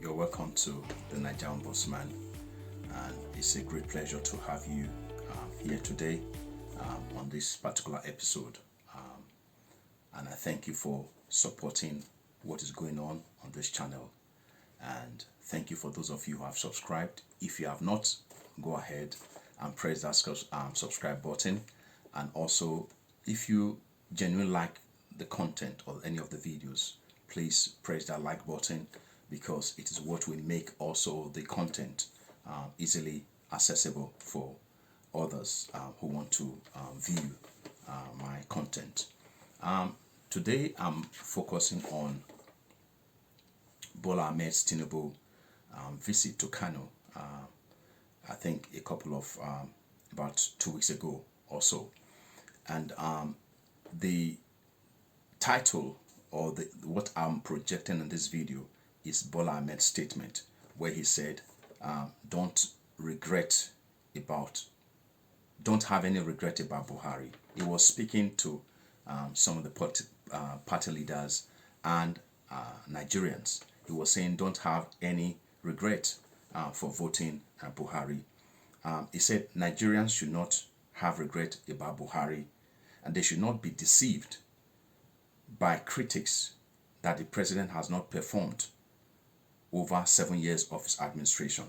You're welcome to the Nigerian Bossman, and it's a great pleasure to have you here today on this particular episode. And I thank you for supporting what is going on this channel. And thank you for those of you who have subscribed. If you have not, go ahead and press that subscribe button. And also, if you genuinely like the content or any of the videos, please press that like button, because it is what will make also the content easily accessible for others who want to view my content. Today I'm focusing on Bola Tinubu visit to Kano. I think a couple of about 2 weeks ago or so, and the title or what I'm projecting in this video is Bola Ahmed's statement, where he said, don't have any regret about Buhari. He was speaking to some of the party leaders and Nigerians. He was saying, don't have any regret for voting Buhari. He said Nigerians should not have regret about Buhari, and they should not be deceived by critics that the president has not performed over 7 years of his administration.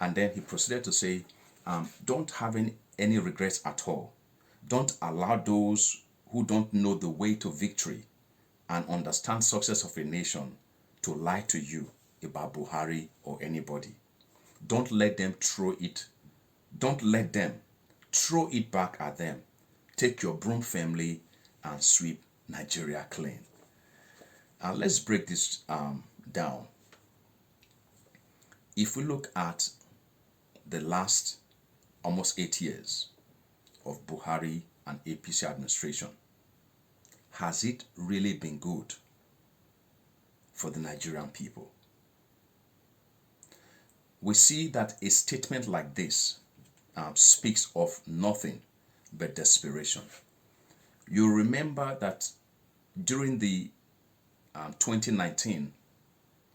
And then he proceeded to say, don't have any regrets at all. Don't allow those who don't know the way to victory and understand success of a nation to lie to you about Buhari or anybody. Don't let them throw it back at them. Take your broom firmly and sweep Nigeria clean. Let's break this down. If we look at the last almost 8 years of Buhari and APC administration, has it really been good for the Nigerian people? We see that a statement like this speaks of nothing but desperation. You remember that during the 2019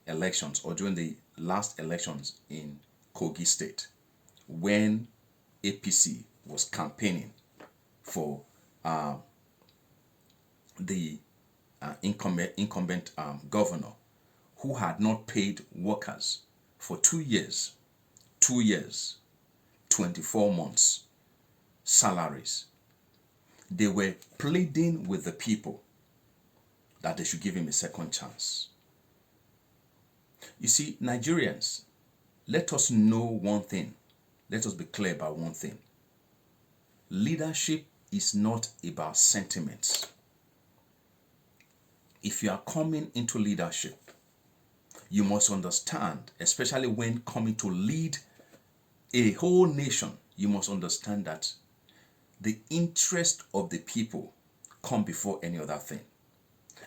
elections, or during the last elections in Kogi State, when APC was campaigning for the incumbent governor, who had not paid workers for 2 years, 24 months salaries. They were pleading with the people that they should give him a second chance. You see, Nigerians, let us know one thing. Let us be clear about one thing. Leadership is not about sentiments. If you are coming into leadership, you must understand, especially when coming to lead a whole nation, you must understand that the interest of the people come before any other thing.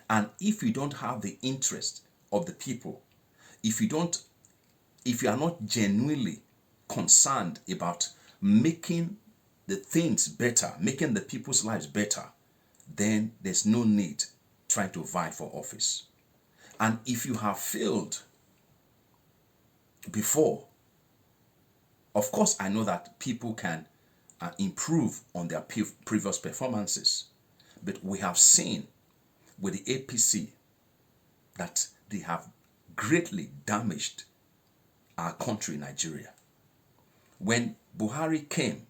And if you don't have the interest of the people, if you are not genuinely concerned about making the things better, making the people's lives better, then there's no need trying to vie for office. And if you have failed before, of course I know that people can improve on their previous performances, but we have seen with the APC that they have greatly damaged our country, Nigeria. When Buhari came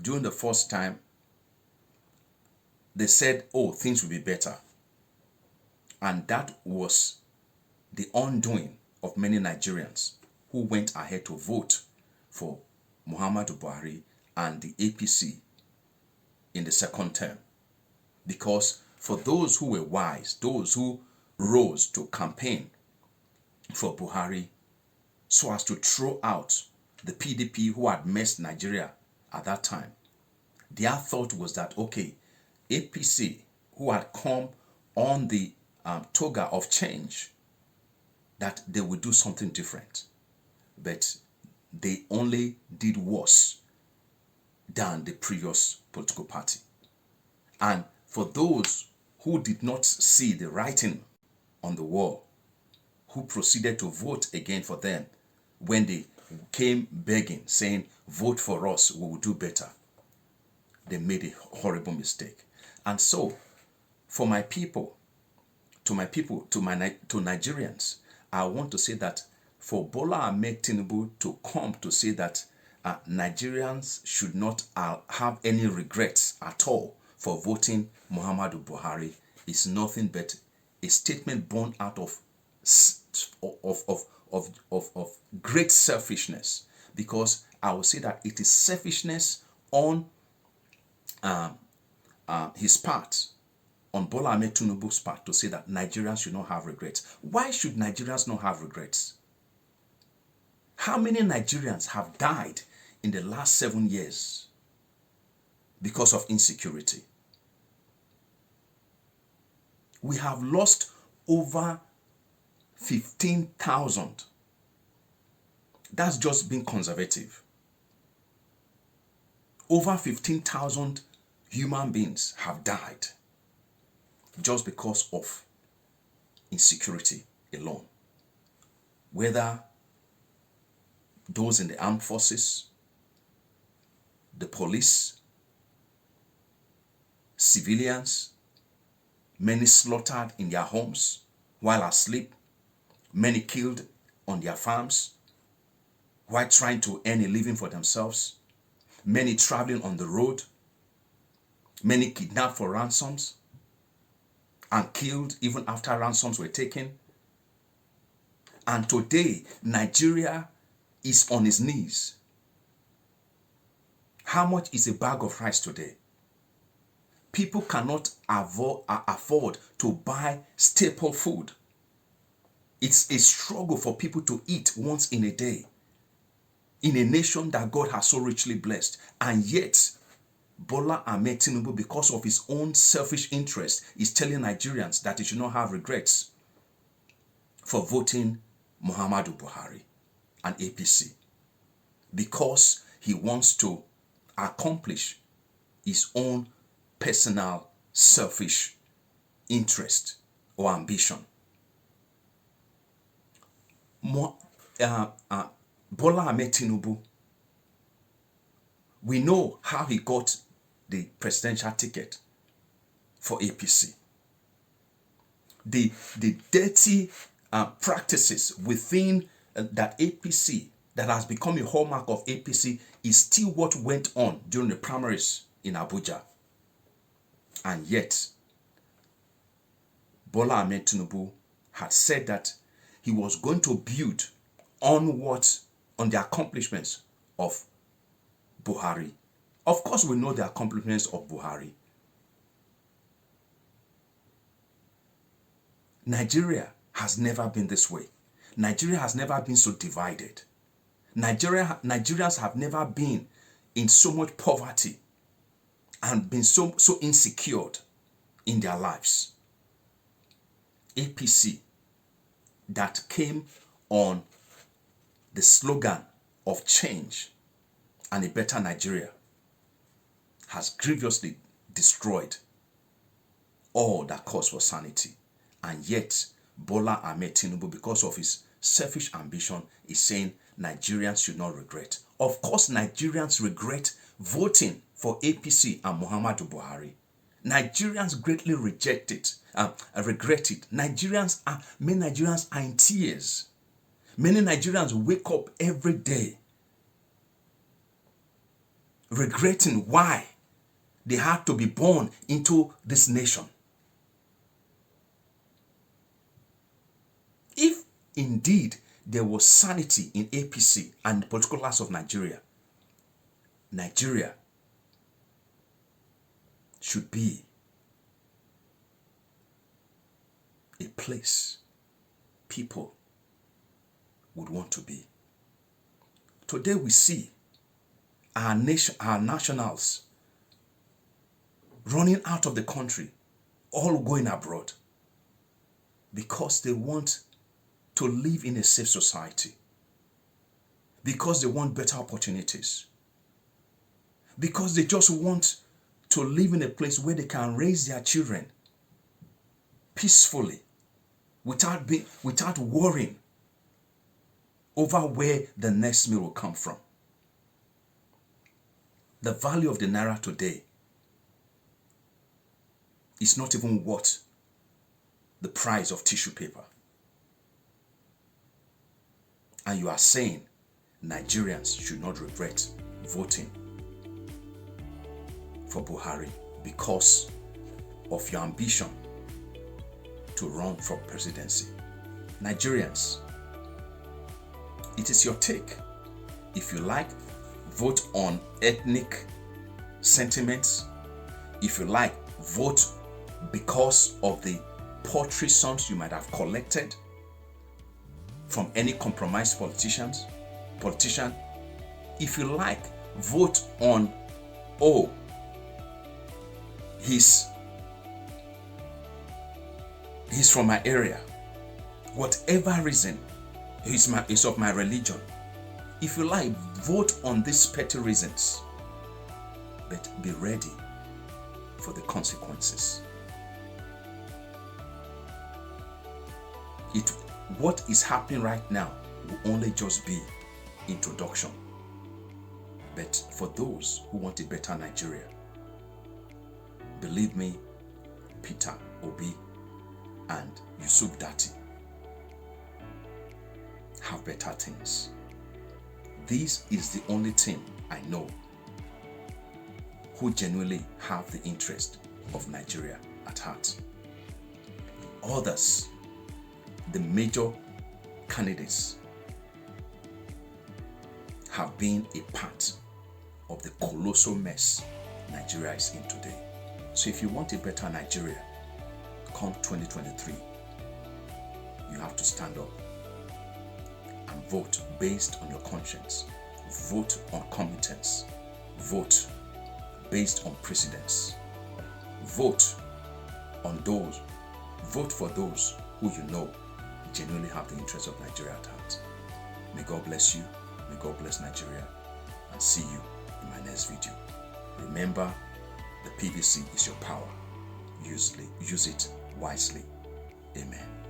during the first time, they said, oh, things will be better. And that was the undoing of many Nigerians who went ahead to vote for Muhammadu Buhari and the APC in the second term. Because for those who were wise, those who rose to campaign for Buhari so as to throw out the PDP who had messed Nigeria at that time, their thought was that, okay, APC who had come on the toga of change, that they would do something different. But they only did worse than the previous political party. And for those who did not see the writing on the wall, who proceeded to vote again for them when they came begging, saying, vote for us, we will do better. They made a horrible mistake. And so, for my people, to Nigerians, I want to say that for Bola Ahmed Tinubu to come to say that Nigerians should not have any regrets at all for voting Muhammadu Buhari is nothing but a statement born out of great selfishness. Because I will say that it is selfishness on his part, on Bola Ahmed Tinubu's part, to say that Nigerians should not have regrets. Why should Nigerians not have regrets? How many Nigerians have died in the last 7 years because of insecurity? We have lost over 15,000. That's just being conservative. Over 15,000 human beings have died just because of insecurity alone. Whether those in the armed forces, the police, civilians, many slaughtered in their homes while asleep, many killed on their farms while trying to earn a living for themselves, many traveling on the road, many kidnapped for ransoms and killed even after ransoms were taken. And today, Nigeria is on its knees. How much is a bag of rice today? People cannot afford to buy staple food. It's a struggle for people to eat once in a day in a nation that God has so richly blessed. And yet, Bola Ahmed Tinubu, because of his own selfish interest, is telling Nigerians that they should not have regrets for voting Muhammadu Buhari and APC, because he wants to accomplish his own personal selfish interest or ambition. Bola Ahmed Tinubu, we know how he got the presidential ticket for APC. The dirty practices within that APC that has become a hallmark of APC is still what went on during the primaries in Abuja. And yet, Bola Ahmed Tinubu had said that he was going to build on the accomplishments of Buhari. Of course, we know the accomplishments of Buhari. Nigeria has never been this way. Nigeria has never been so divided. Nigerians have never been in so much poverty and been so insecure in their lives. APC, that came on the slogan of change and a better Nigeria, has grievously destroyed all that calls for sanity. And yet, Bola Ahmed Tinubu, because of his selfish ambition, is saying Nigerians should not regret. Of course, Nigerians regret voting for APC and Muhammadu Buhari. Nigerians greatly regret it. Many Nigerians are in tears. Many Nigerians wake up every day regretting why they had to be born into this nation. If indeed there was sanity in APC and the political class of Nigeria, Nigeria should be a place people would want to be. Today we see our nationals running out of the country, all going abroad, because they want to live in a safe society, because they want better opportunities, because they just want to live in a place where they can raise their children peacefully without worrying over where the next meal will come from. The value of the naira today is not even worth the price of tissue paper. And you are saying Nigerians should not regret voting for Buhari because of your ambition to run for presidency. Nigerians, it is your take. If you like, vote on ethnic sentiments. If you like, vote because of the poetry songs you might have collected from any compromised politician. If you like, vote on, oh, he's from my area. Whatever reason, he's of my religion. If you like, vote on these petty reasons, but be ready for the consequences. What is happening right now will only just be introduction. But for those who want a better Nigeria, believe me, Peter Obi and Yusuf Dati have better things. This is the only team I know who genuinely have the interest of Nigeria at heart. Others, the major candidates, have been a part of the colossal mess Nigeria is in today. So if you want a better Nigeria, come 2023, you have to stand up and vote based on your conscience. Vote on competence. Vote based on precedents. Vote for those who you know genuinely have the interests of Nigeria at heart. May God bless you. May God bless Nigeria. And see you in my next video. Remember, the PVC is your power. Use it wisely. Amen.